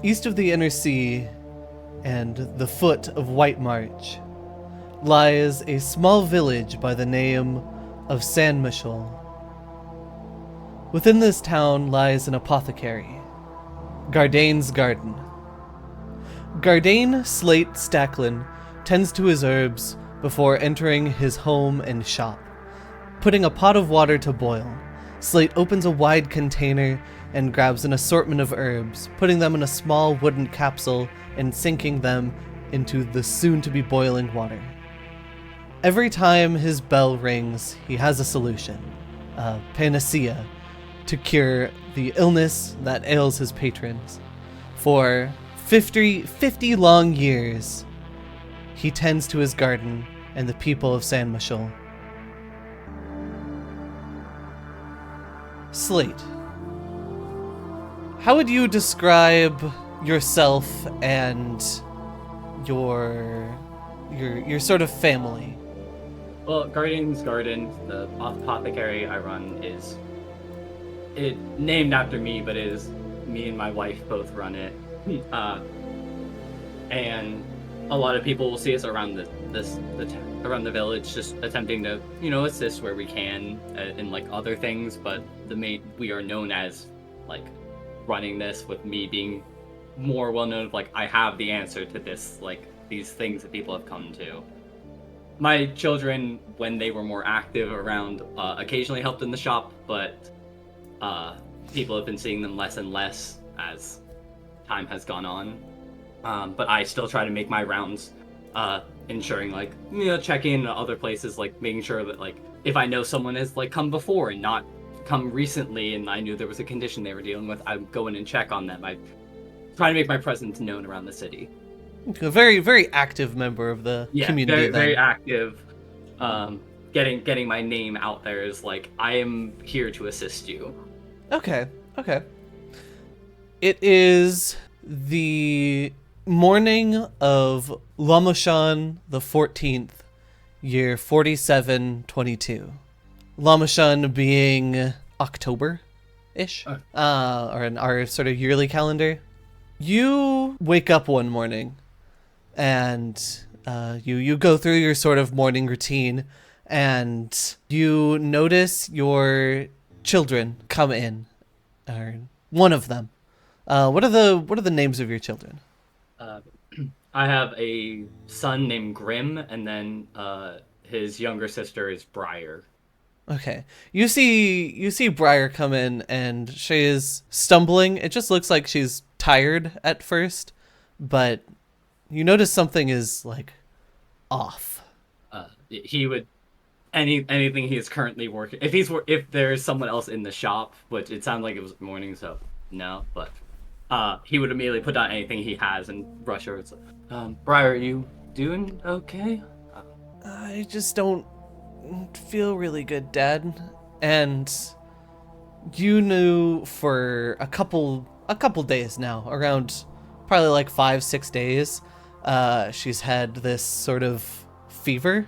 East of the Inner Sea and the foot of White March lies a small village by the name of San Michel. Within this town lies an apothecary, Gardane's Garden. Gardane Slate Stacklin tends to his herbs before entering his home and shop. Putting a pot of water to boil, Slate opens a wide container and grabs an assortment of herbs, putting them in a small wooden capsule and sinking them into the soon-to-be boiling water. Every time his bell rings, he has a solution, a panacea, to cure the illness that ails his patrons. For 50 long years, he tends to his garden and the people of San Michel. Slate, how would you describe yourself and your sort of family? Well, Guardian's Garden, the apothecary I run, is named after me, but it is me and my wife both run it. And a lot of people will see us around around the village, just attempting to, assist where we can in like other things. But we are known as like running this, with me being more well known. Like, I have the answer to this, like these things that people have come to. My children, when they were more active around, occasionally helped in the shop, but people have been seeing them less and less as time has gone on. But I still try to make my rounds, ensuring, like, checking in other places, like making sure that, like, if I know someone has like come before and not come recently, and I knew there was a condition they were dealing with, I would go in and check on them. I try to make my presence known around the city. A very, very active member of the community. Yeah, very active. Getting my name out there is like, I am here to assist you. Okay. It is the morning of Lamoshan the 14th, year 4722. Lamoshan being October-ish, or in our sort of yearly calendar. You wake up one morning, and you go through your sort of morning routine, and you notice your children come in, or one of them. What are the names of your children? I have a son named Grim, and then his younger sister is Briar. Okay. You see Briar come in, and she is stumbling. It just looks like she's tired at first, but you notice something is like off. He would anything he is currently working. If there's someone else in the shop, which it sounded like it was morning, so no, but he would immediately put down anything he has and rush over. Briar, are you doing okay? I just don't feel really good, Dad. And you knew for a couple days now, around probably like 5-6 days, she's had this sort of fever.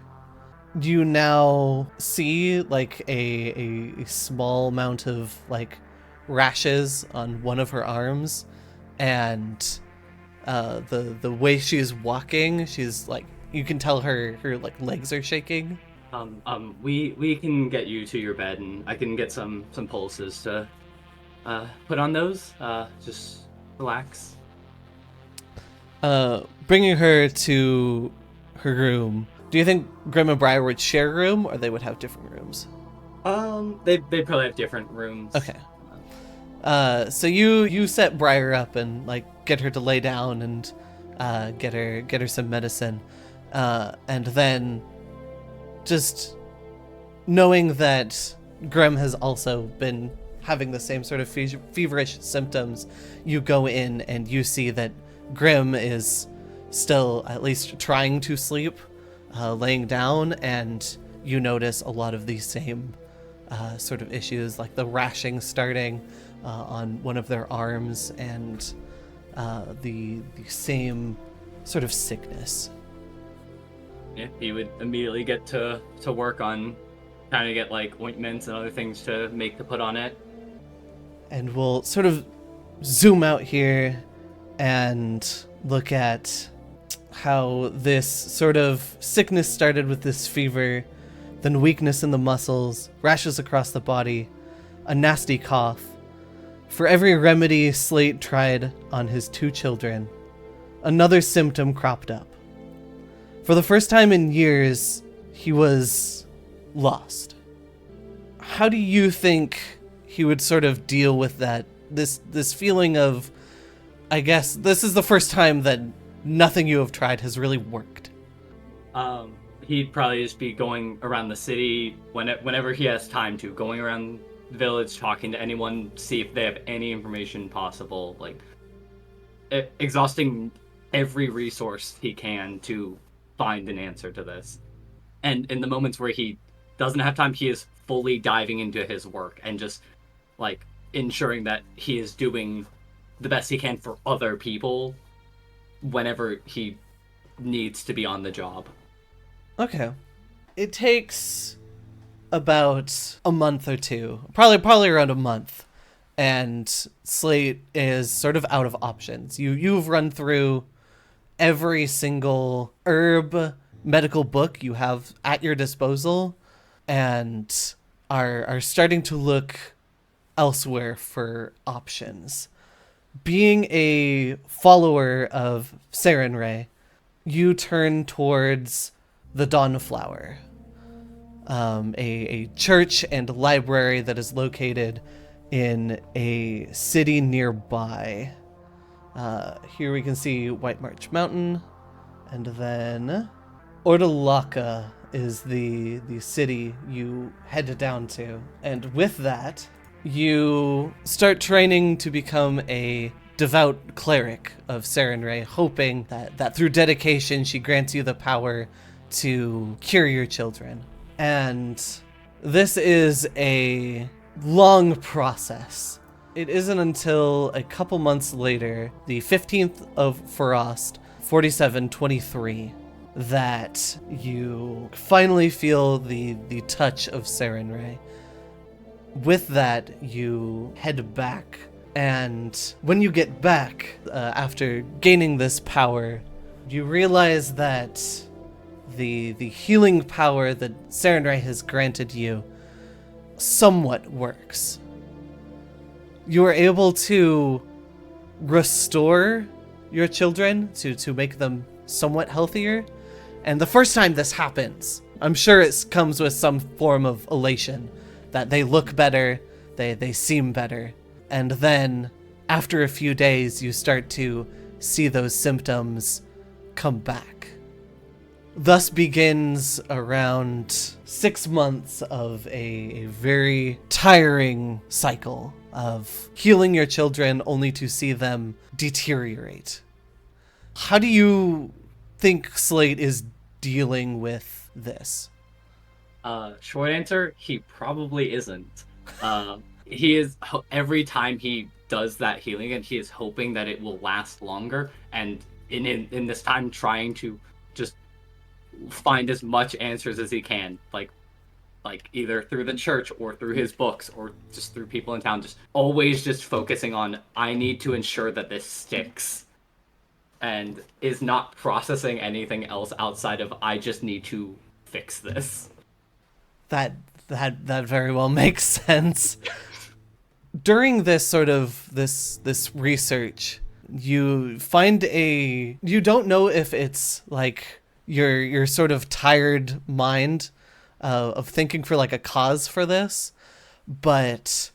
You now see like a small amount of like rashes on one of her arms, and the way she's walking, she's like, you can tell her like legs are shaking. We can get you to your bed, and I can get some pulses to put on those. Just relax. Bringing her to her room. Do you think Grim and Briar would share a room, or they would have different rooms? They probably have different rooms. Okay. So you set Briar up and like get her to lay down and get her some medicine, and then just knowing that Grim has also been having the same sort of feverish symptoms, you go in and you see that Grim is still at least trying to sleep, laying down, and you notice a lot of these same sort of issues, like the rashing starting on one of their arms, and the same sort of sickness. Yeah, he would immediately get to work on trying to get like ointments and other things to put on it. And we'll sort of zoom out here, and look at how this sort of sickness started with this fever, then weakness in the muscles, rashes across the body, a nasty cough. For every remedy Slate tried on his 2 children, another symptom cropped up. For the first time in years, he was lost. How do you think he would sort of deal with that? This feeling of, I guess, this is the first time that nothing you have tried has really worked. He'd probably just be going around the city whenever he has time to, going around the village, talking to anyone, see if they have any information possible, like exhausting every resource he can to find an answer to this. And in the moments where he doesn't have time, he is fully diving into his work and just like ensuring that he is doing the best he can for other people whenever he needs to be on the job. Okay. It takes about a month or two, probably around a month, and Slate is sort of out of options. You've run through every single herb medical book you have at your disposal and are starting to look elsewhere for options. Being a follower of Sarenrae, you turn towards the Dawnflower, a church and library that is located in a city nearby. Here we can see White March Mountain, and then Ordalaka is the city you head down to. And with that, you start training to become a devout cleric of Sarenrae, hoping that through dedication she grants you the power to cure your children. And this is a long process. It isn't until a couple months later, the 15th of Frost, 4723, that you finally feel the touch of Sarenrae. With that, you head back, and when you get back, after gaining this power, you realize that the healing power that Sarenrae has granted you somewhat works. You are able to restore your children to make them somewhat healthier. And the first time this happens, I'm sure it comes with some form of elation, that they look better, they seem better. And then after a few days, you start to see those symptoms come back. Thus begins around 6 months of a very tiring cycle of healing your children only to see them deteriorate. How do you think Slate is dealing with this? Short answer, he probably isn't. He is, every time he does that healing, and he is hoping that it will last longer, and in this time trying to just find as much answers as he can, like either through the church or through his books or just through people in town, just always just focusing on, I need to ensure that this sticks, and is not processing anything else outside of, I just need to fix this. That very well makes sense. During this sort of this research, you find you don't know if it's like your sort of tired mind of thinking for like a cause for this, but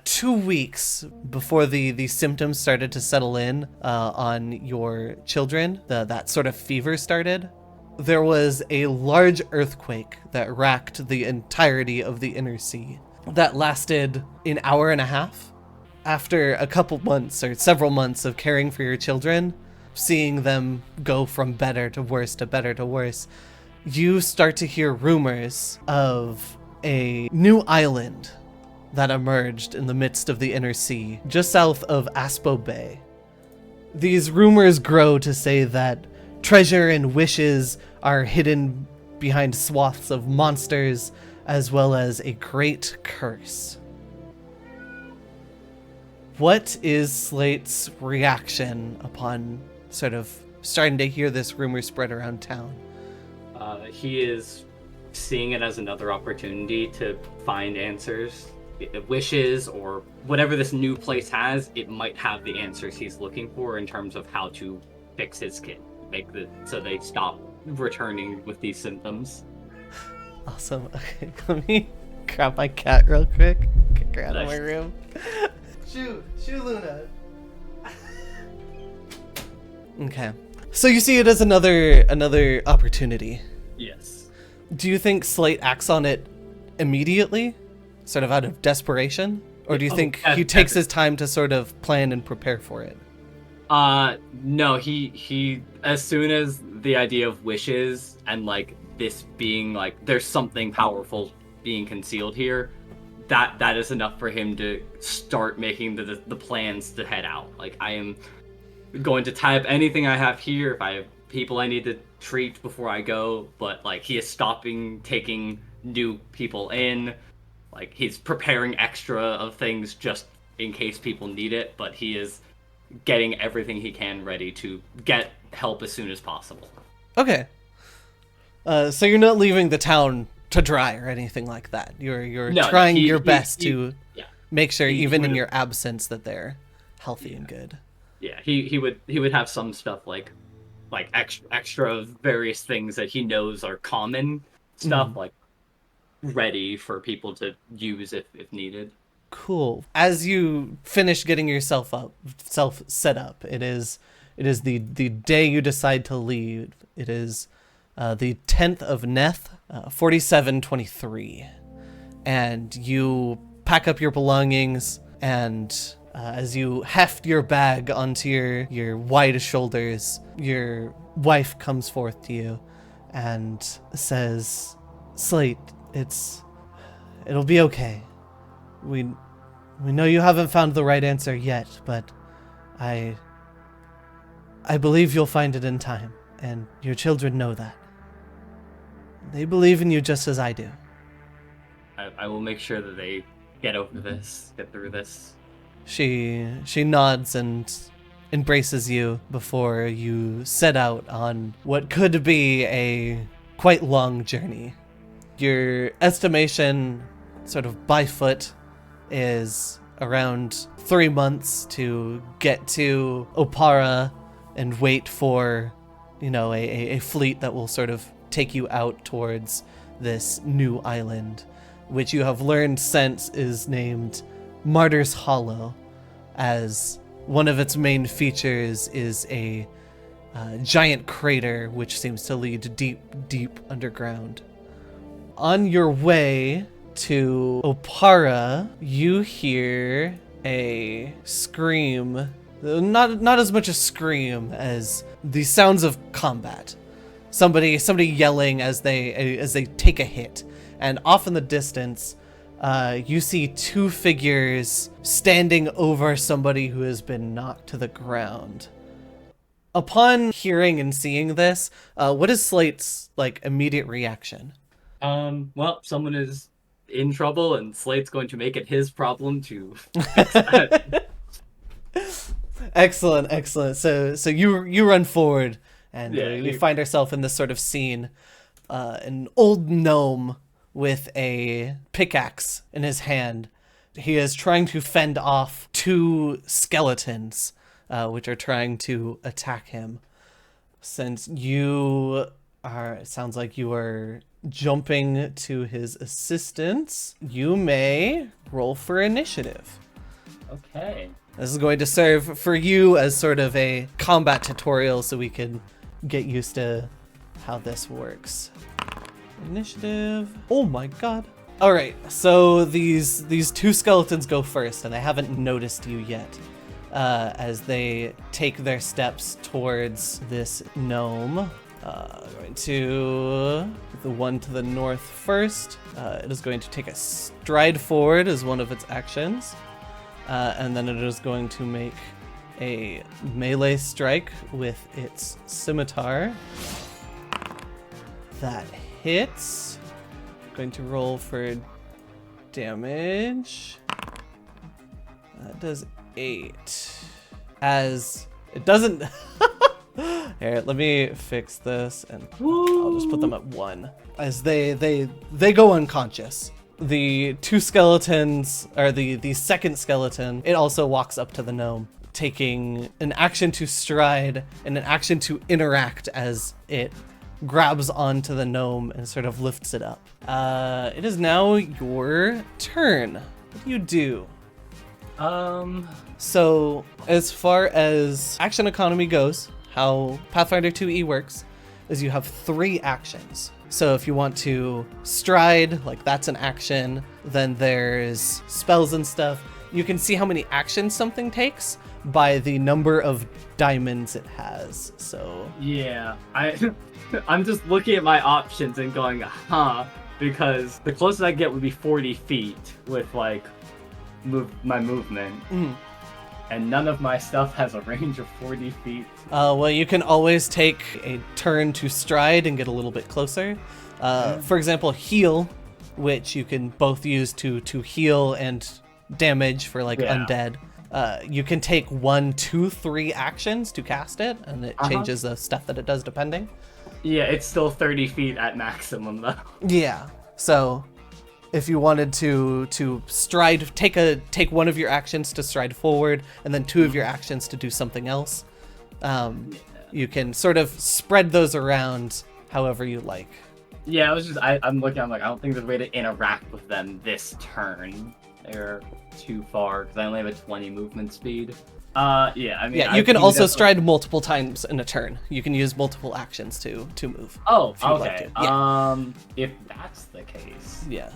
2 weeks before the symptoms started to settle in on your children, that sort of fever started, there was a large earthquake that racked the entirety of the inner sea that lasted an hour and a half. After a couple months or several months of caring for your children, seeing them go from better to worse to better to worse, you start to hear rumors of a new island that emerged in the midst of the inner sea, just south of Aspo Bay. These rumors grow to say that treasure and wishes are hidden behind swaths of monsters, as well as a great curse. What is Slate's reaction upon sort of starting to hear this rumor spread around town? He is seeing it as another opportunity to find answers, wishes, or whatever this new place has. It might have the answers he's looking for in terms of how to fix his kid, so they stop returning with these symptoms. Awesome. Okay, let me grab my cat real quick. Kick her out of my room. Shoo, Luna. Okay. So you see it as another opportunity. Yes. Do you think Slate acts on it immediately, sort of out of desperation? Or do you think he takes his time to sort of plan and prepare for it? No, he as soon as the idea of wishes and like this being like there's something powerful being concealed here, that is enough for him to start making the plans to head out. Like, I am going to tie up anything I have here. If I have people I need to treat before I go, but like he is stopping taking new people in. Like, he's preparing extra of things just in case people need it, but he is getting everything he can ready to get help as soon as possible. Okay. So you're not leaving the town to dry or anything like that. You're trying your best to make sure, even in your absence, that they're healthy and good. Yeah, he would have some stuff like extra various things that he knows are common stuff, like ready for people to use if needed. Cool. As you finish getting yourself set up, it is the day you decide to leave. It is the 10th of Neth, 4723, and you pack up your belongings, and as you heft your bag onto your wide shoulders, your wife comes forth to you and says, "Slate, it'll be okay. We know you haven't found the right answer yet, but I believe you'll find it in time, and your children know that. They believe in you just as I do." I will make sure that they get through this. She nods and embraces you before you set out on what could be a quite long journey. Your estimation, sort of by foot, is around 3 months to get to Opara and wait for, a fleet that will sort of take you out towards this new island, which you have learned since is named Martyr's Hollow, as one of its main features is a giant crater which seems to lead deep, deep underground. On your way to Opara, you hear a scream. Not as much a scream as the sounds of combat. Somebody yelling as they take a hit, and off in the distance, you see two figures standing over somebody who has been knocked to the ground. Upon hearing and seeing this, what is Slate's immediate reaction? Well, someone is in trouble, and Slate's going to make it his problem to fix that. Excellent. So you run forward, and we find ourselves in this sort of scene. An old gnome with a pickaxe in his hand. He is trying to fend off two skeletons, which are trying to attack him. Since it sounds like you are jumping to his assistance, you may roll for initiative. Okay. This is going to serve for you as sort of a combat tutorial so we can get used to how this works. Initiative. Oh my god. All right, so these two skeletons go first, and they haven't noticed you yet as they take their steps towards this gnome. Going to the one to the north first. It is going to take a stride forward as one of its actions, and then it is going to make a melee strike with its scimitar. That hits. Going to roll for damage. That does 8. As it doesn't... Here, let me fix this, and I'll just put them at 1. As they go unconscious. The two skeletons, or the second skeleton, it also walks up to the gnome, taking an action to stride and an action to interact as it grabs onto the gnome and sort of lifts it up. It is now your turn. What do you do? So as far as action economy goes, how Pathfinder 2e works is you have 3 actions. So if you want to stride, like that's an action, then there's spells and stuff. You can see how many actions something takes by the number of diamonds it has. So yeah, I'm just looking at my options and going, because the closest I get would be 40 feet with like my movement. And none of my stuff has a range of 40 feet. Well, you can always take a turn to stride and get a little bit closer. For example, heal, which you can both use to heal and damage for like undead. You can take 1, 2, 3 actions to cast it, and it changes the stuff that it does depending. Yeah, it's still 30 feet at maximum though. Yeah, so if you wanted to stride, take one of your actions to stride forward, and then 2 of your actions to do something else. You can sort of spread those around however you like. Yeah, I'm looking, I'm like, I don't think there's a way to interact with them this turn. They're too far, because I only have a 20 movement speed. You can also stride multiple times in a turn. You can use multiple actions to move. Oh, okay. Like if that's the case. Yeah.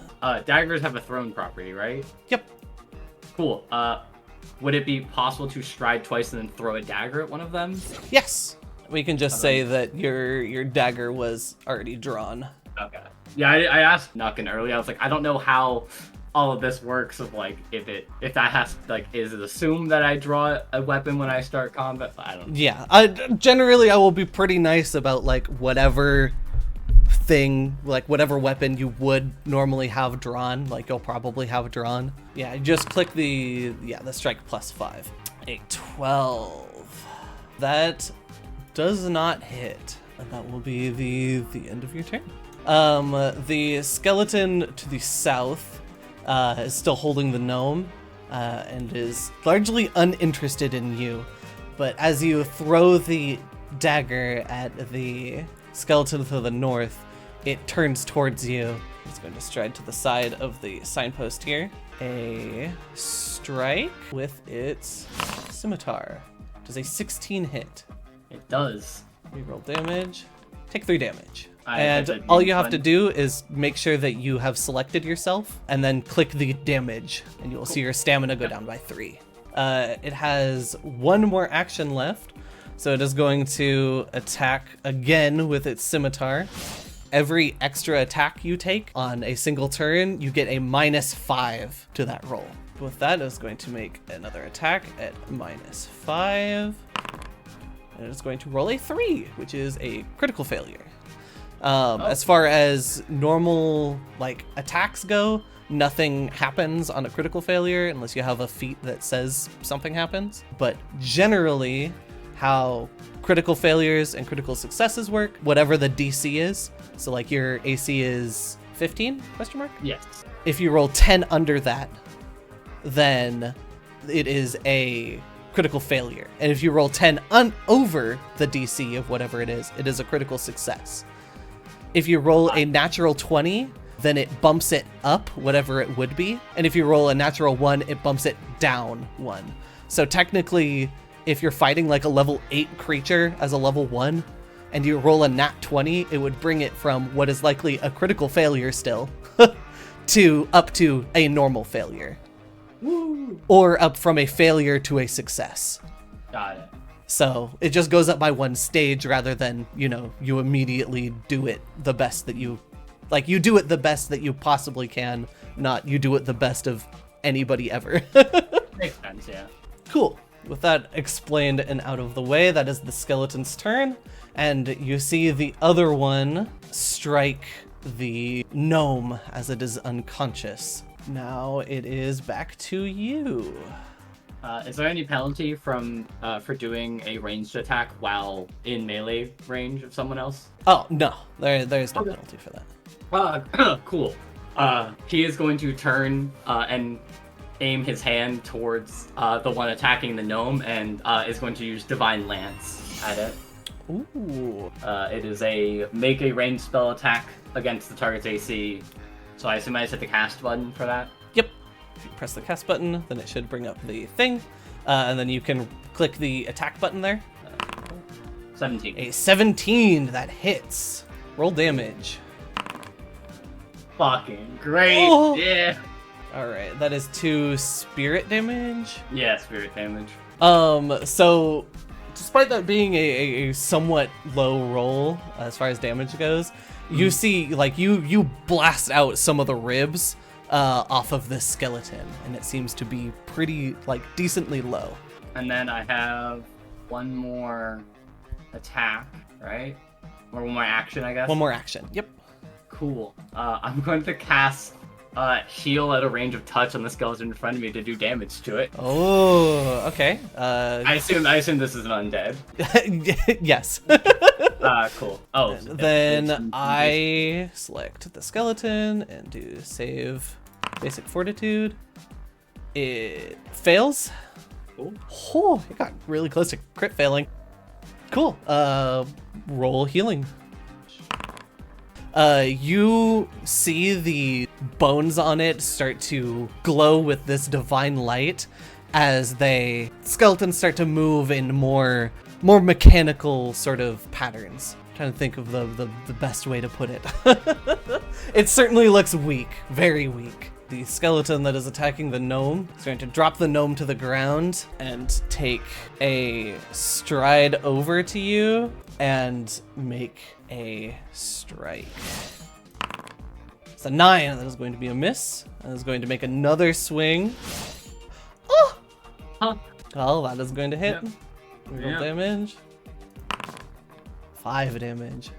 Daggers have a thrown property, right? Yep. Cool. Would it be possible to stride twice and then throw a dagger at one of them? Yes. We can just say that your dagger was already drawn. Okay. Yeah, I asked Nuckin earlier. I was like, I don't know how all of this works of like if that has like, is it assumed that I draw a weapon when I start combat? I don't know. Yeah, generally I will be pretty nice about like whatever thing, like whatever weapon you would normally have drawn, like you'll probably have drawn. Yeah, just click the strike +5. A 12. That does not hit, and that will be the end of your turn. The skeleton to the south is still holding the gnome and is largely uninterested in you. But as you throw the dagger at the skeleton to the north, it turns towards you. It's going to stride to the side of the signpost here. A strike with its scimitar. Does a 16 hit? It does. Reroll damage. Take 3 damage. And all you have to do is make sure that you have selected yourself and then click the damage, and you will see your stamina go down by 3. It has 1 more action left, so it is going to attack again with its scimitar. Every extra attack you take on a single turn, you get a -5 to that roll. With that, it's going to make another attack at -5. And it's going to roll a 3, which is a critical failure. As far as normal like attacks go, nothing happens on a critical failure unless you have a feat that says something happens. But generally, how critical failures and critical successes work, whatever the DC is, so like your AC is 15, question mark? Yes. If you roll 10 under that, then it is a critical failure. And if you roll 10 over the DC of whatever it is a critical success. If you roll a natural 20, then it bumps it up, whatever it would be. And if you roll a natural 1, it bumps it down 1. So technically, if you're fighting like a level 8 creature as a level 1, and you roll a nat 20, it would bring it from what is likely a critical failure still, to up to a normal failure. Woo. Or up from a failure to a success. Got it. So it just goes up by 1 stage rather than, you immediately do it the best that you do it the best that you possibly can, not you do it the best of anybody ever. Makes sense, yeah. Cool. With that explained and out of the way, that is the skeleton's turn. And you see the other one strike the gnome as it is unconscious. Now it is back to you. Is there any penalty from for doing a ranged attack while in melee range of someone else? Oh, no. There's no penalty for that. Cool. He is going to turn and aim his hand towards the one attacking the gnome and is going to use Divine Lance at it. Ooh. It is a make a ranged spell attack against the target's AC. So I assume I just hit the cast button for that? Yep. If you press the cast button, then it should bring up the thing. And then you can click the attack button there. 17. A 17, that hits. Roll damage. Fucking great. Oh. Yeah. Alright, that is 2 spirit damage. Yeah, spirit damage. So despite that being a somewhat low roll as far as damage goes, you see, like, you blast out some of the ribs off of this skeleton, and it seems to be pretty, like, decently low. And then I have one more attack, right? Or one more action, I guess? One more action, yep. Cool. I'm going to cast heal at a range of touch on the skeleton in front of me to do damage to it. Oh, okay. I assume this is an undead. Yes. Cool. Oh. Then I select the skeleton and do save basic fortitude. It fails. Cool. Oh, it got really close to crit failing. Cool. Roll healing. You see the bones on it start to glow with this divine light as skeletons start to move in more mechanical sort of patterns. I'm trying to think of the best way to put it. It certainly looks weak, very weak. The skeleton that is attacking the gnome is going to drop the gnome to the ground and take a stride over to you and make a strike. It's a 9. That is going to be a miss. That is going to make another swing. Oh! Huh. Well, that is going to hit. Yep. Roll Yep. damage. 5 damage.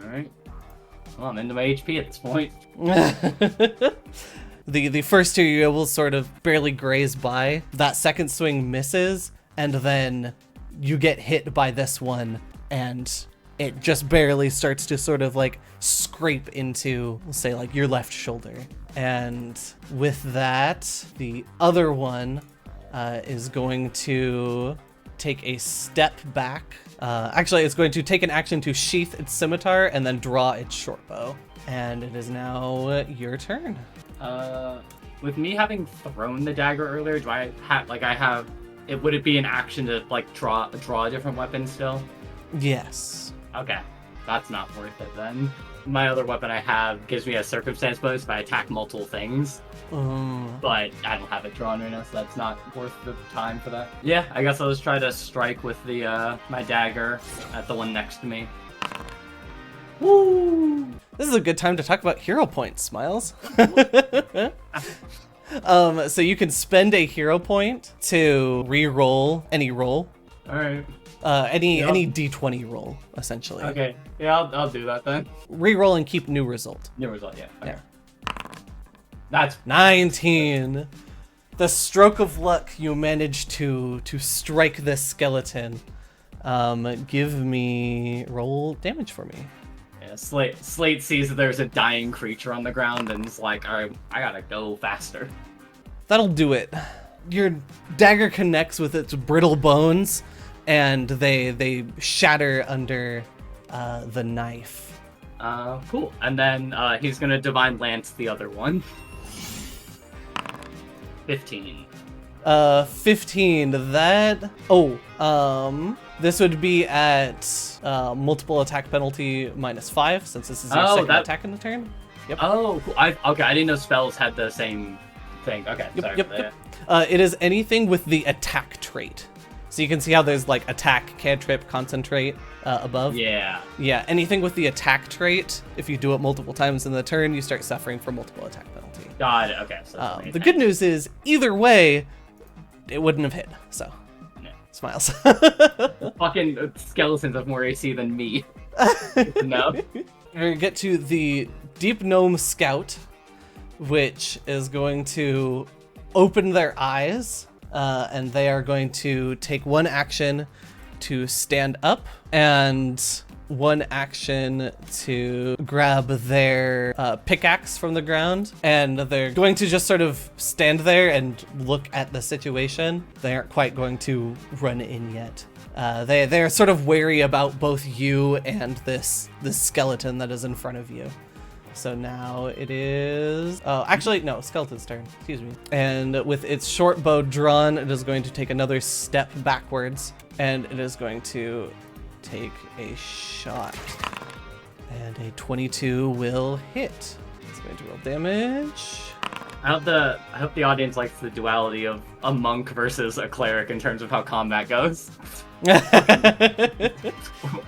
Alright. Well, I'm into my HP at this point. The first 2 you're able to sort of barely graze by. That second swing misses, and then you get hit by this one, and it just barely starts to sort of like scrape into, we'll say, like your left shoulder. And with that, the other one is going to take a step back. Actually, it's going to take an action to sheath its scimitar and then draw its short bow. And it is now your turn. With me having thrown the dagger earlier, do I have would it be an action to like draw a different weapon still? Yes. Okay. That's not worth it then. My other weapon I have gives me a circumstance bonus if I attack multiple things. But I don't have it drawn right now, so that's not worth the time for that. Yeah, I guess I'll just try to strike with the my dagger at the one next to me. Woo! This is a good time to talk about hero points, Miles. So you can spend a hero point to re-roll any roll. All right. Any D20 roll, essentially. Okay. Yeah, I'll do that then. Re-roll and keep new result. New result, yeah. Okay. Yeah. That's 19. The stroke of luck, you manage to strike this skeleton. Give me roll damage for me. yeah. Slate sees that there's a dying creature on the ground and is like, all right, I gotta go faster. That'll do it. Your dagger connects with its brittle bones, and they shatter under the knife. Cool. And then he's gonna Divine Lance the other one. 15. 15. This would be at multiple attack penalty -5, since this is your second attack in the turn. Yep. Oh, cool. I didn't know spells had the same thing. Okay, sorry. Yep. It is anything with the attack trait. So you can see how there's like attack, cantrip, concentrate above. Yeah. Yeah, anything with the attack trait, if you do it multiple times in the turn, you start suffering from multiple attack penalty. Got it. Okay. So The good news is, either way, it wouldn't have hit. So, no. Smiles. Fucking skeletons have more AC than me. No. We're gonna get to the Deep Gnome Scout, which is going to open their eyes and they are going to take one action to stand up and one action to grab their pickaxe from the ground, and they're going to just sort of stand there and look at the situation. They aren't quite going to run in yet. They're sort of wary about both you and this skeleton that is in front of you. So now it is... Oh, actually, no, skeleton's turn. Excuse me. And with its short bow drawn, it is going to take another step backwards, and it is going to take a shot. And a 22 will hit. It's going to roll damage. I hope the audience likes the duality of a monk versus a cleric in terms of how combat goes.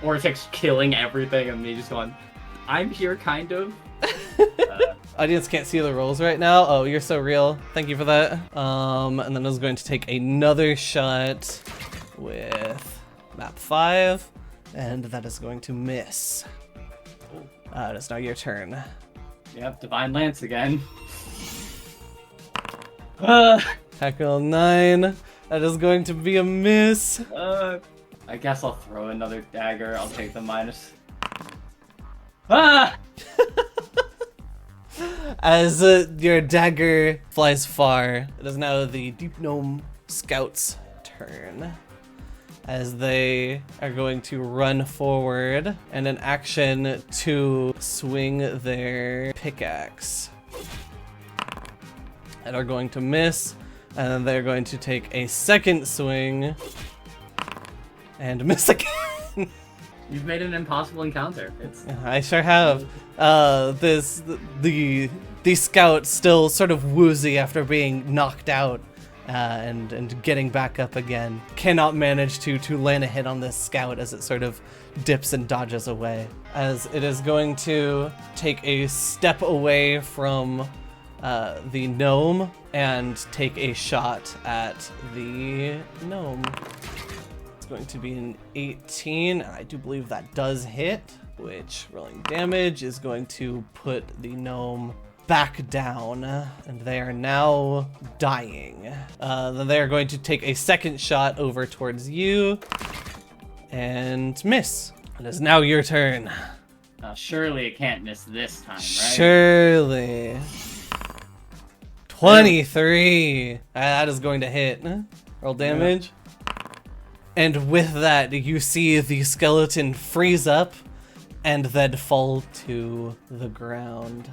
Ortex killing everything and me just going, I'm here kind of. Audience can't see the rolls right now. Oh, you're so real. Thank you for that. And then I was going to take another shot with map 5, and that is going to miss. It is now your turn. Yep, Divine Lance again. Tackle 9. That is going to be a miss. I guess I'll throw another dagger. I'll take the minus. As your dagger flies far, it is now the Deep Gnome Scout's turn. As they are going to run forward and an action to swing their pickaxe. And are going to miss, and then they're going to take a second swing and miss again. You've made an impossible encounter. I sure have. The scout still sort of woozy after being knocked out, and getting back up again. Cannot manage to land a hit on this scout as it sort of dips and dodges away. As it is going to take a step away from the gnome and take a shot at the gnome. Going to be an 18. I do believe that does hit, which rolling damage is going to put the gnome back down, and they are now dying. Then they are going to take a second shot over towards you and miss. It is now your turn. Surely it can't miss this time, right? Surely. 23. That is going to hit. Roll damage. And with that, you see the skeleton freeze up and then fall to the ground.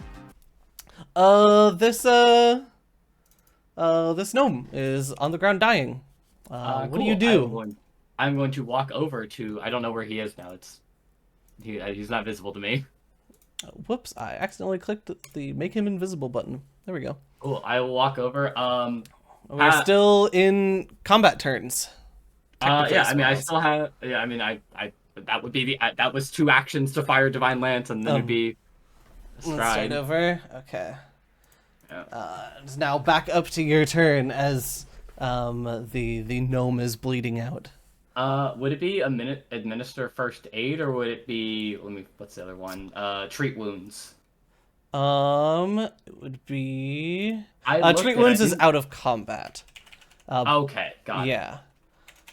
This gnome is on the ground dying. What do you do? I'm going to walk over to... I don't know where he is now. He's not visible to me. Whoops, I accidentally clicked the make him invisible button. There we go. Cool, I will walk over. We're still in combat turns. Yeah, I mean, I still have. Yeah, I mean, that would be the. That was 2 actions to fire Divine Lance, and then it'd be a stride. Let's start over. Okay. Yeah. It's now back up to your turn as the gnome is bleeding out. Would it be administer first aid, or would it be? What's the other one? Treat wounds. It would be. Treat wounds is out of combat. Okay, got it. Yeah.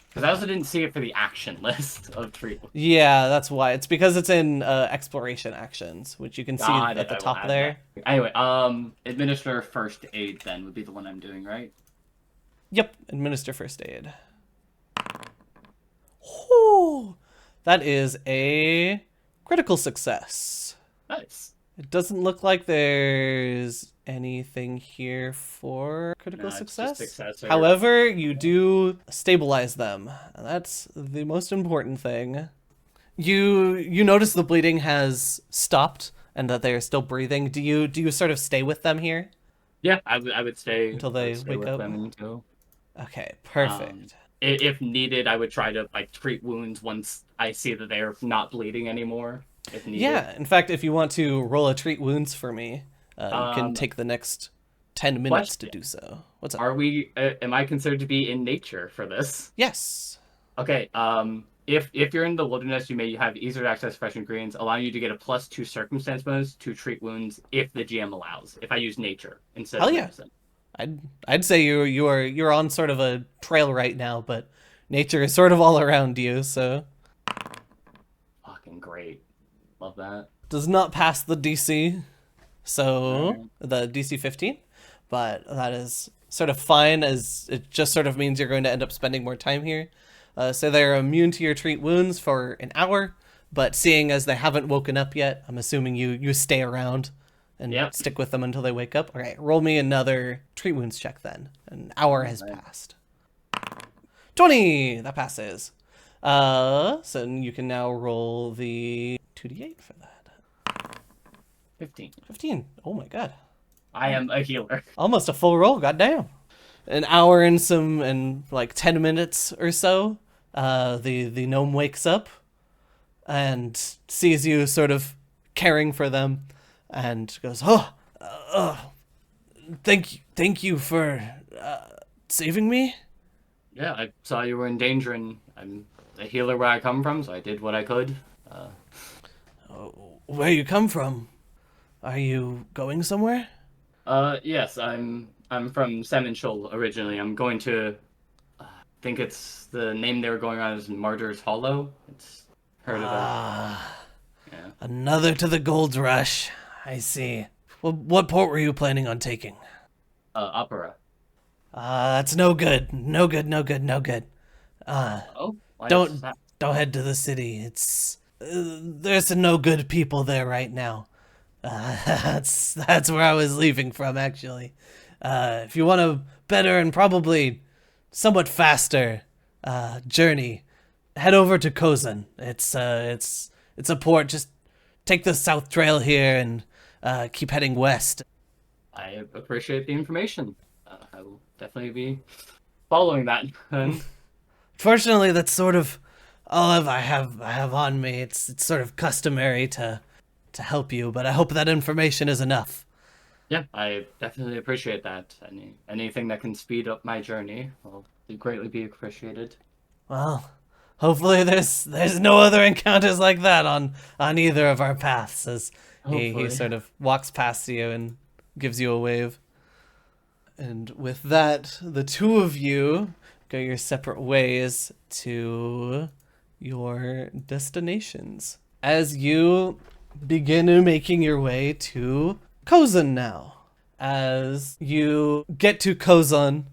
Because I also didn't see it for the action list of treat. Yeah, that's why. It's because it's in exploration actions, which you can see at the top there. That. Anyway, administer first aid then would be the one I'm doing, right? Yep, administer first aid. Whew, that is a critical success. Nice. It doesn't look like there's anything here for critical success. However, you do stabilize them, and that's the most important thing. You notice the bleeding has stopped and that they are still breathing. Do you sort of stay with them here? Yeah, I would stay until they wake up. Okay, perfect. If needed, I would try to treat wounds once I see that they are not bleeding anymore. If needed. Yeah, in fact, if you want to roll a treat wounds for me, you can take the next 10 minutes to do so. What's up? Am I considered to be in nature for this? Yes. Okay. If you're in the wilderness, you may have easier access to fresh ingredients, allowing you to get a +2 circumstance bonus to treat wounds if the GM allows. If I use nature instead of medicine. I'd say you're on sort of a trail right now, but nature is sort of all around you, so Fucking great. Love that. does not pass the DC. So Alright. the DC 15, but that is sort of fine as it just sort of means you're going to end up spending more time here. So they're immune to your treat wounds for an hour, but seeing as they haven't woken up yet, I'm assuming you stay around and Yep. stick with them until they wake up. All right, roll me another treat wounds check then. An hour has Alright. passed. 20, that passes. So you can now roll the 2d8 for that. 15. 15. Oh my god. I am a healer. Almost a full roll, goddamn. An hour and like 10 minutes or so, the gnome wakes up and sees you sort of caring for them and goes, thank you for saving me. Yeah, I saw you were in danger, and I'm a healer where I come from, so I did what I could. Where you come from? Are you going somewhere? Yes, I'm from Semenchul originally. I'm going to, think it's the name they were going on is Martyr's Hollow. It's heard of it. Yeah. Another to the gold rush. I see. Well, what port were you planning on taking? Opera. That's no good. No good, no good, no good. Oh, why is Don't that? don't head to the city. It's there's some no good people there right now. That's where I was leaving from actually. If you want a better and probably somewhat faster journey, head over to Kozan. It's a port. Just take the South Trail here and keep heading west. I appreciate the information. I will definitely be following that. Fortunately, that's sort of all I have on me. It's sort of customary to help you, but I hope that information is enough. Yeah, I definitely appreciate that. Anything that can speed up my journey will greatly be appreciated. Well, hopefully there's no other encounters like that on either of our paths as he Hopefully. sort of walks past you and gives you a wave. And with that, the two of you go your separate ways to your destinations. As you begin making your way to Kozan now. As you get to Kozan,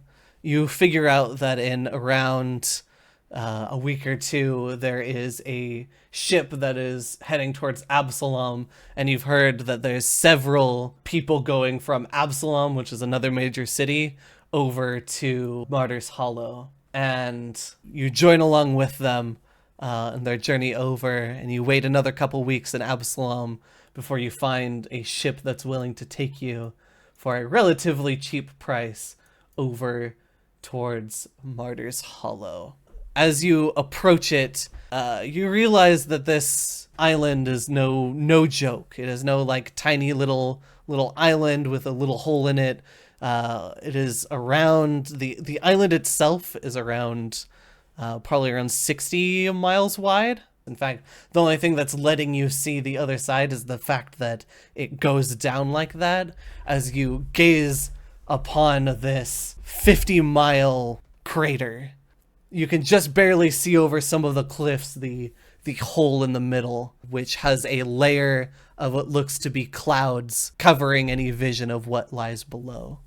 you figure out that in around a week or two, there is a ship that is heading towards Absalom, and you've heard that there's several people going from Absalom, which is another major city, over to Martyr's Hollow. And you join along with them in their journey over, and you wait another couple weeks in Absalom before you find a ship that's willing to take you for a relatively cheap price over towards Martyr's Hollow. As you approach it, you realize that this island is no joke. It is no like tiny little island with a little hole in it. It is around the island itself is around probably around 60 miles wide. In fact, the only thing that's letting you see the other side is the fact that it goes down like that as you gaze upon this 50-mile crater. You can just barely see over some of the cliffs the hole in the middle, which has a layer of what looks to be clouds covering any vision of what lies below.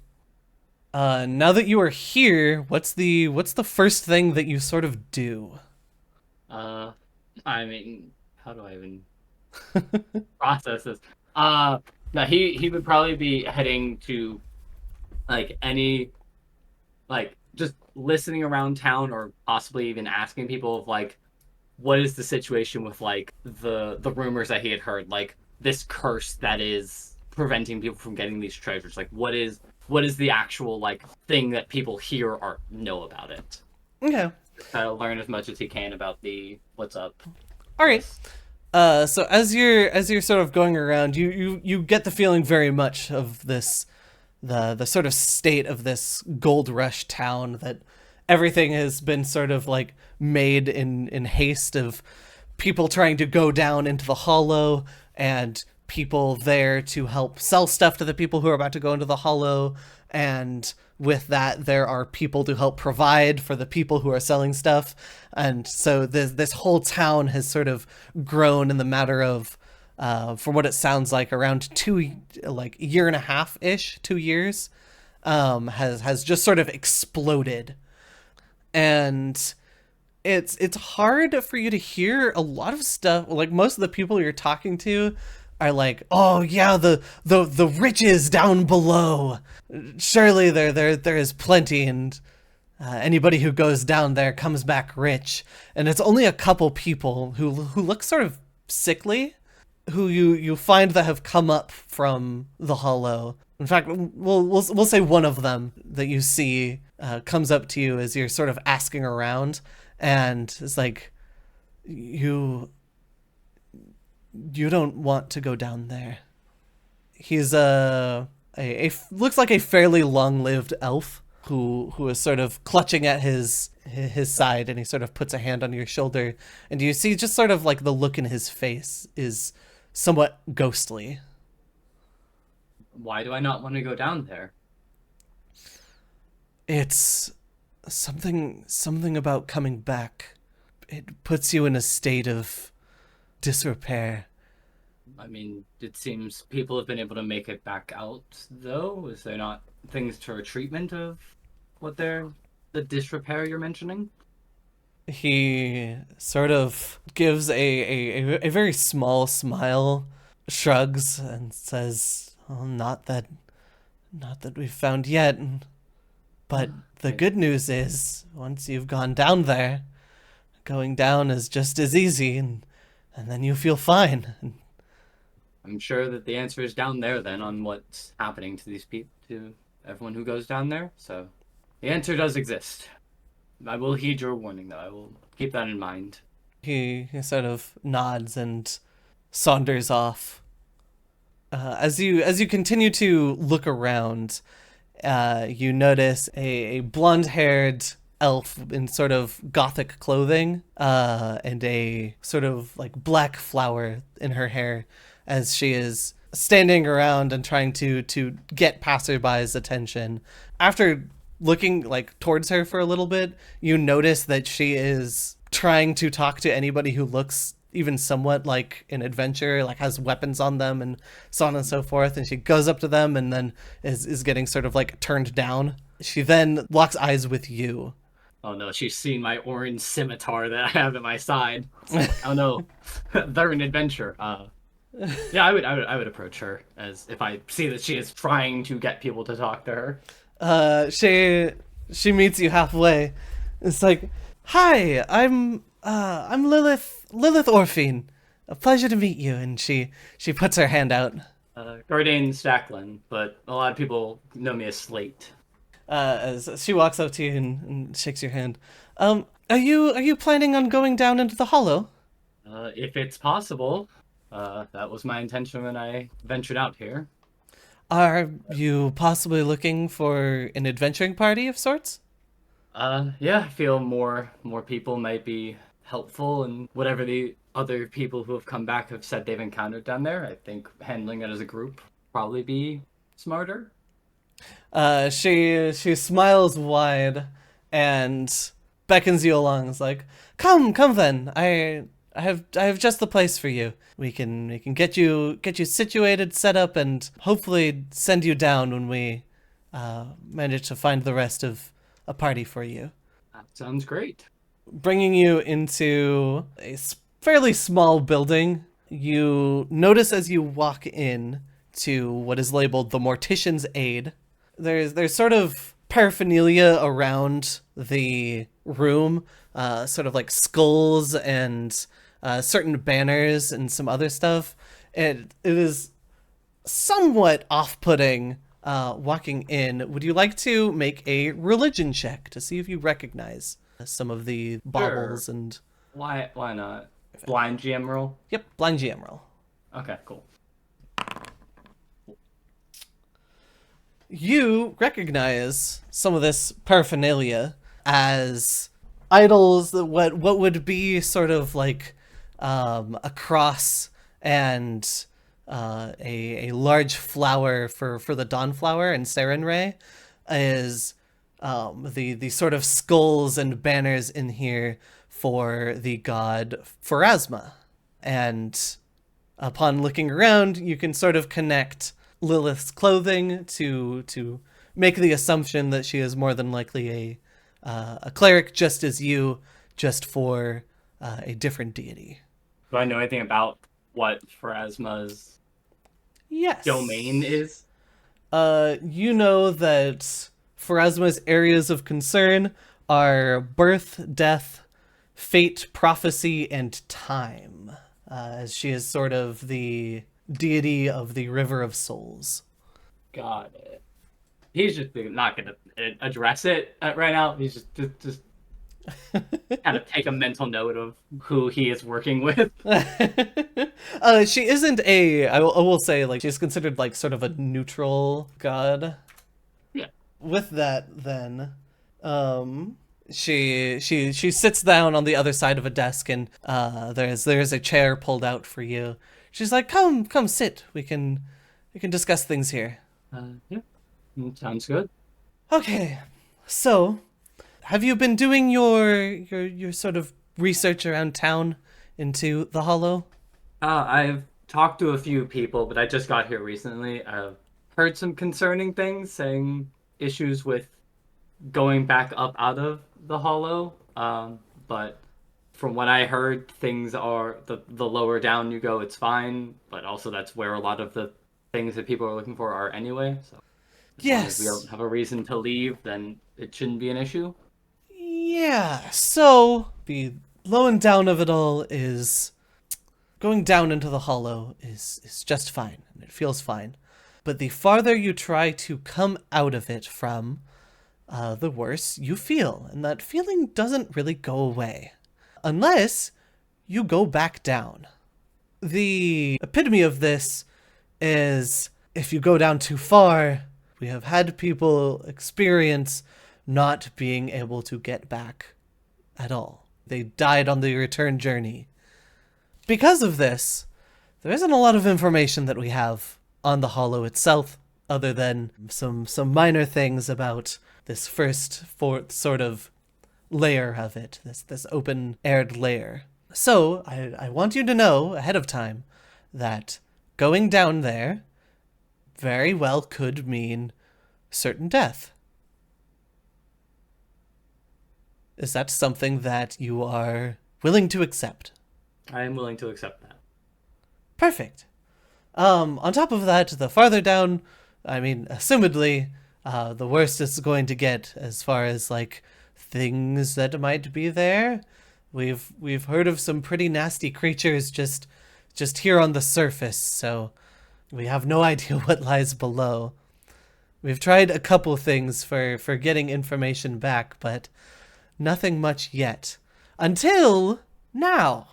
Now that you are here, what's the first thing that you sort of do? I mean, how do I even process this? No, he would probably be heading to like any like just listening around town or possibly even asking people of like what is the situation with like the rumors that he had heard, like this curse that is preventing people from getting these treasures. Like what is the actual like thing that people hear or know about it? Okay. Try to learn as much as he can about the what's up. All right. So as you're sort of going around, you get the feeling very much of this, the sort of state of this gold rush town, that everything has been sort of like made in haste, of people trying to go down into the hollow and people there to help sell stuff to the people who are about to go into the hollow, and with that, there are people to help provide for the people who are selling stuff. And so this whole town has sort of grown in the matter of, from what it sounds like, around year and a half ish, 2 years, has just sort of exploded. And it's hard for you to hear a lot of stuff. Like, most of the people you're talking to are like, oh yeah, the riches down below. Surely there is plenty, and anybody who goes down there comes back rich. And it's only a couple people who look sort of sickly, who you find that have come up from the hollow. In fact, we'll say one of them that you see comes up to you as you're sort of asking around, and it's like, you don't want to go down there. He's looks like a fairly long-lived elf who is sort of clutching at his side, and he sort of puts a hand on your shoulder, and you see just sort of like the look in his face is somewhat ghostly. Why do I not want to go down there? It's something about coming back. It puts you in a state of disrepair. I mean, it seems people have been able to make it back out, though. Is there not things for treatment of the disrepair you're mentioning? He sort of gives a very small smile, shrugs, and says, oh, not that we've found yet. But the good news is, once you've gone down there, going down is just as easy, and then you feel fine. I'm sure that the answer is down there then on what's happening to these people, to everyone who goes down there. So the answer does exist. I will heed your warning, though. I will keep that in mind. He sort of nods and saunters off. As you continue to look around, you notice a blonde-haired elf in sort of gothic clothing, and a sort of like black flower in her hair, as she is standing around and trying to get passerby's attention. After looking like towards her for a little bit, you notice that she is trying to talk to anybody who looks even somewhat like an adventurer, like has weapons on them and so on and so forth. And she goes up to them and then is getting sort of like turned down. She then locks eyes with you. Oh no, she's seen my orange scimitar that I have at my side. Oh no, they're an adventure. Yeah, I would approach her as if I see that she is trying to get people to talk to her. She meets you halfway. It's like, hi, I'm Lilith Orphine. A pleasure to meet you. And she puts her hand out. Guardian Stacklin, but a lot of people know me as Slate. As she walks up to you and shakes your hand. Are you planning on going down into the hollow? If it's possible. That was my intention when I ventured out here. Are you possibly looking for an adventuring party of sorts? Yeah, I feel more people might be helpful, and whatever the other people who have come back have said they've encountered down there, I think handling it as a group probably be smarter. She smiles wide and beckons you along. It's like, come then. I have just the place for you. We can get you situated, set up, and hopefully send you down when we manage to find the rest of a party for you. That sounds great. Bringing you into a fairly small building, you notice as you walk in to what is labeled the Mortician's Aid. There's sort of paraphernalia around the room, sort of like skulls and certain banners and some other stuff. It is somewhat off-putting walking in. Would you like to make a religion check to see if you recognize some of the baubles? Sure. And Why not? Blind GM roll? Yep, blind GM roll. Okay, cool. You recognize some of this paraphernalia as idols, what would be sort of like a cross and a large flower for the Dawnflower and Sarenrae. is the sort of skulls and banners in here for the god Pharasma. And upon looking around, you can sort of connect Lilith's clothing to make the assumption that she is more than likely a cleric, just as you, just for a different deity. Do I know anything about what Pharasma's domain Yes. is? You know that Pharasma's areas of concern are birth, death, fate, prophecy, and time, as she is sort of the deity of the River of Souls. Got it. He's just not going to address it right now. He's just kind of take a mental note of who he is working with. She isn't I will say, like, she's considered, like, sort of a neutral god. Yeah. With that, then, she sits down on the other side of a desk, and there's a chair pulled out for you. She's like, come sit. We can discuss things here. Yeah. Sounds good. Okay, so have you been doing your sort of research around town into the Hollow? I've talked to a few people, but I just got here recently. I've heard some concerning things, saying issues with going back up out of the Hollow. But from what I heard, things are the lower down you go, it's fine. But also, that's where a lot of the things that people are looking for are anyway. So as long as we Yes. don't have a reason to leave, then it shouldn't be an issue. Yeah. So the low and down of it all is going down into the Hollow is just fine, and it feels fine. But the farther you try to come out of it from, the worse you feel, and that feeling doesn't really go away unless you go back down. The epitome of this is if you go down too far, we have had people experience not being able to get back at all. They died on the return journey. Because of this, there isn't a lot of information that we have on the Hollow itself, other than some minor things about this first fourth sort of layer of it, this open aired layer. So I want you to know ahead of time that going down there very well could mean certain death. Is that something that you are willing to accept? I am willing to accept that. Perfect. On top of that, the farther down, I mean, assumedly, the worst it's going to get as far as, like, things that might be there. We've heard of some pretty nasty creatures just here on the surface, so we have no idea what lies below. We've tried a couple things for getting information back, but nothing much yet. Until now.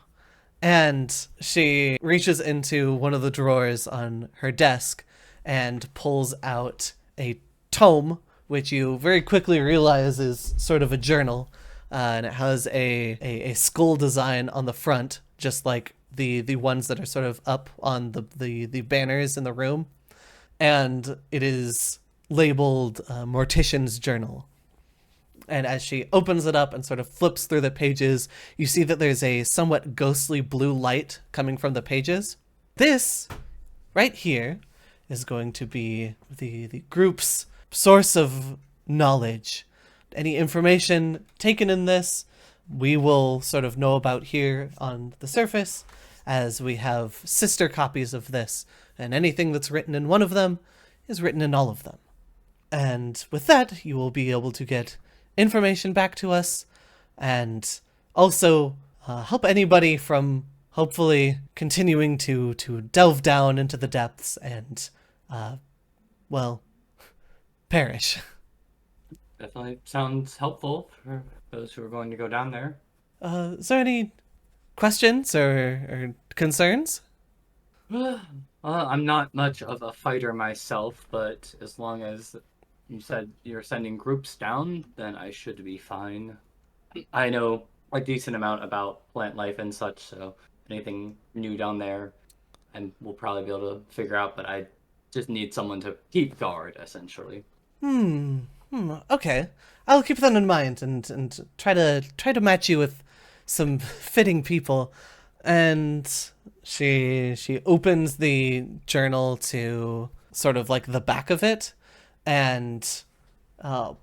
And she reaches into one of the drawers on her desk and pulls out a tome, which you very quickly realize is sort of a journal. And it has a skull design on the front, just like the ones that are sort of up on the banners in the room. And it is labeled Mortician's Journal. And as she opens it up and sort of flips through the pages, you see that there's a somewhat ghostly blue light coming from the pages. This, right here, is going to be the group's source of knowledge. Any information taken in this, we will sort of know about here on the surface, as we have sister copies of this, and anything that's written in one of them is written in all of them. And with that, you will be able to get information back to us, and also help anybody from hopefully continuing to delve down into the depths and, well, perish. Definitely sounds helpful for those who are going to go down there. Is there any questions or concerns? I'm not much of a fighter myself, but as long as you said you're sending groups down, then I should be fine. I know a decent amount about plant life and such, so anything new down there, and we'll probably be able to figure out, but I just need someone to keep guard, essentially. Okay. I'll keep that in mind and try to match you with some fitting people. And she opens the journal to sort of like the back of it and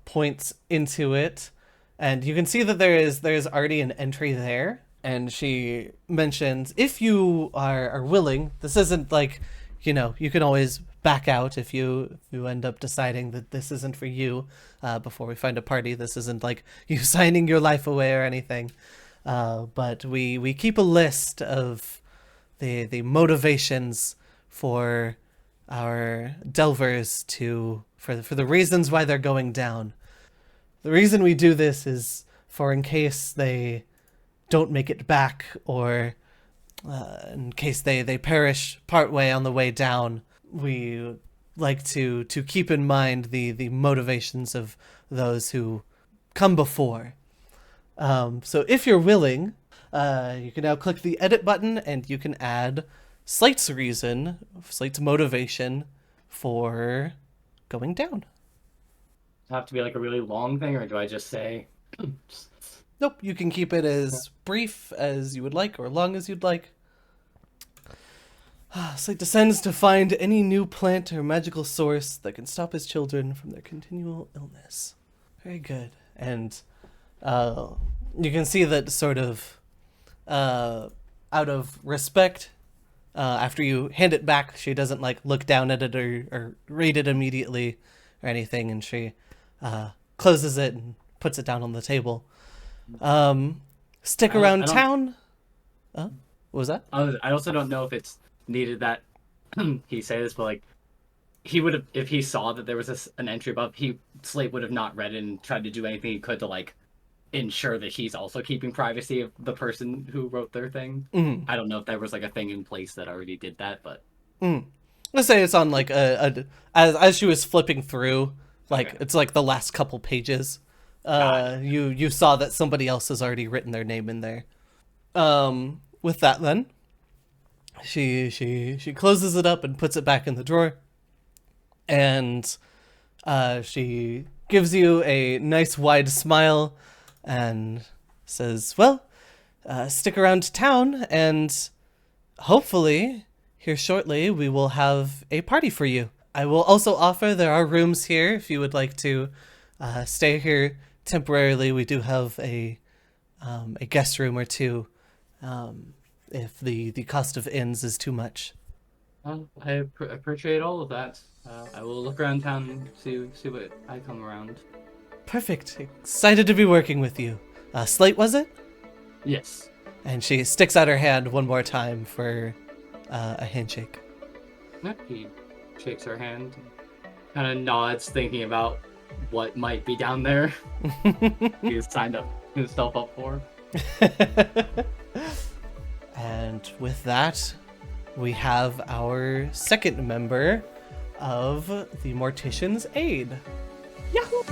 points into it, and you can see that there's already an entry there. And she mentions, if you are willing, this isn't like, you can always back out if you end up deciding that this isn't for you before we find a party. This isn't like you signing your life away or anything. But we keep a list of the motivations for our delvers for the reasons why they're going down. The reason we do this is for in case they don't make it back, or in case they perish partway on the way down. We like to keep in mind the motivations of those who come before. So if you're willing, you can now click the edit button and you can add Slate's reason, Slate's motivation for going down. Does it have to be like a really long thing, or do I just say... Nope, you can keep it as brief as you would like, or long as you'd like. Slate descends to find any new plant or magical source that can stop his children from their continual illness. Very good. And you can see that sort of out of respect, after you hand it back, she doesn't like look down at it or read it immediately or anything, and she closes it and puts it down on the table. Stick around town. What was that? I also don't know if it's needed that he say this, but like he would have, if he saw that there was an entry above, Slate would have not read it and tried to do anything he could to like ensure that he's also keeping privacy of the person who wrote their thing. Mm-hmm. I don't know if there was like a thing in place that already did that, but let's say it's on like as she was flipping through, like okay. It's like the last couple pages. You saw that somebody else has already written their name in there. With that, then she closes it up and puts it back in the drawer, and she gives you a nice wide smile and says, "Well, stick around town, and hopefully here shortly we will have a party for you. I will also offer there are rooms here if you would like to stay here." Temporarily, we do have a guest room or two, if the cost of inns is too much. Well, I appreciate all of that. I will look around town and see what I come around. Perfect. Excited to be working with you. Slate, was it? Yes. And she sticks out her hand one more time for a handshake. He shakes her hand, kind of nods, thinking about what might be down there. He's signed himself up for. And with that, we have our second member of the Mortician's Aid. Yahoo!